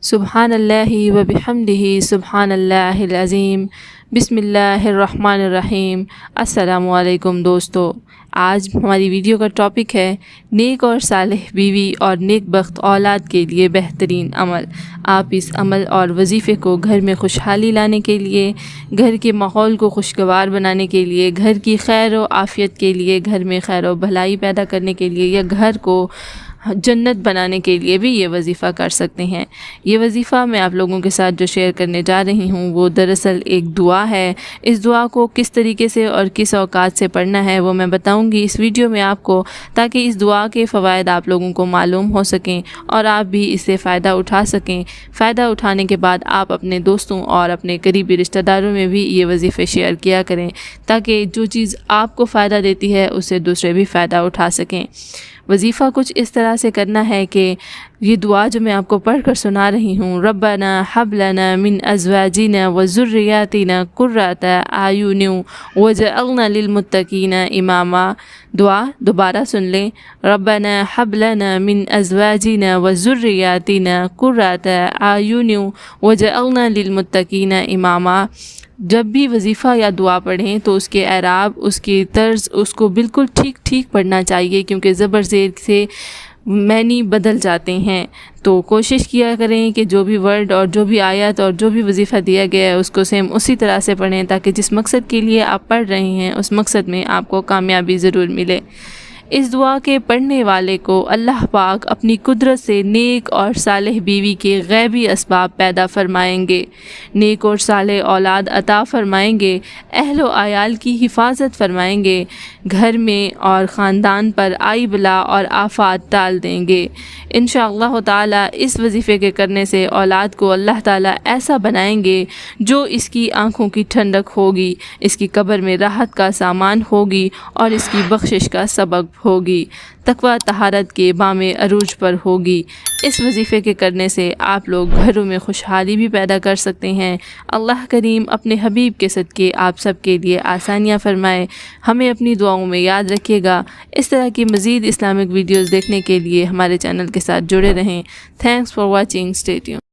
سبحان اللہ و بحمدہ سبحان اللہ العظیم بسم اللہ الرحمن الرحیم۔ السلام علیکم دوستو، آج ہماری ویڈیو کا ٹاپک ہے نیک اور صالح بیوی اور نیک بخت اولاد کے لیے بہترین عمل۔ آپ اس عمل اور وظیفے کو گھر میں خوشحالی لانے کے لیے، گھر کے ماحول کو خوشگوار بنانے کے لیے، گھر کی خیر و عافیت کے لیے، گھر میں خیر و بھلائی پیدا کرنے کے لیے یا گھر کو جنت بنانے کے لیے بھی یہ وظیفہ کر سکتے ہیں۔ یہ وظیفہ میں آپ لوگوں کے ساتھ جو شیئر کرنے جا رہی ہوں وہ دراصل ایک دعا ہے۔ اس دعا کو کس طریقے سے اور کس اوقات سے پڑھنا ہے وہ میں بتاؤں گی اس ویڈیو میں آپ کو، تاکہ اس دعا کے فوائد آپ لوگوں کو معلوم ہو سکیں اور آپ بھی اس سے فائدہ اٹھا سکیں۔ فائدہ اٹھانے کے بعد آپ اپنے دوستوں اور اپنے قریبی رشتہ داروں میں بھی یہ وظیفے شیئر کیا کریں، تاکہ جو چیز آپ کو فائدہ دیتی ہے اس سے دوسرے بھی فائدہ اٹھا سکیں۔ وظیفہ کچھ اس طرح سے کرنا ہے کہ یہ دعا جو میں آپ کو پڑھ کر سنا رہی ہوں، ربنا حب لنا من ازواجنا وذریاتنا قرۃ اعین واجعلنا للمتقین اماما۔ دعا دوبارہ سن لیں، ربنا حب لنا من ازواجنا وذریاتنا قرۃ اعین واجعلنا للمتقین اماما۔ جب بھی وظیفہ یا دعا پڑھیں تو اس کے اعراب، اس کی طرز، اس کو بالکل ٹھیک پڑھنا چاہیے، کیونکہ زبر زیر سے معنی بدل جاتے ہیں۔ تو کوشش کیا کریں کہ جو بھی ورڈ اور جو بھی آیت اور جو بھی وظیفہ دیا گیا ہے اس کو سیم اسی طرح سے پڑھیں، تاکہ جس مقصد کے لیے آپ پڑھ رہے ہیں اس مقصد میں آپ کو کامیابی ضرور ملے۔ اس دعا کے پڑھنے والے کو اللہ پاک اپنی قدرت سے نیک اور صالح بیوی کے غیبی اسباب پیدا فرمائیں گے، نیک اور صالح اولاد عطا فرمائیں گے، اہل و عیال کی حفاظت فرمائیں گے، گھر میں اور خاندان پر آئی بلا اور آفات ٹال دیں گے۔ انشاءاللہ تعالی اس وظیفے کے کرنے سے اولاد کو اللہ تعالی ایسا بنائیں گے جو اس کی آنکھوں کی ٹھنڈک ہوگی، اس کی قبر میں راحت کا سامان ہوگی اور اس کی بخشش کا سبب ہوگی، تقوی طہارت کے بام عروج پر ہوگی۔ اس وظیفے کے کرنے سے آپ لوگ گھروں میں خوشحالی بھی پیدا کر سکتے ہیں۔ اللہ کریم اپنے حبیب کے صدقے آپ سب کے لیے آسانیاں فرمائے۔ ہمیں اپنی دعاؤں میں یاد رکھیے گا۔ اس طرح کی مزید اسلامک ویڈیوز دیکھنے کے لیے ہمارے چینل کے ساتھ جڑے رہیں۔ Thanks for watching, stay tuned.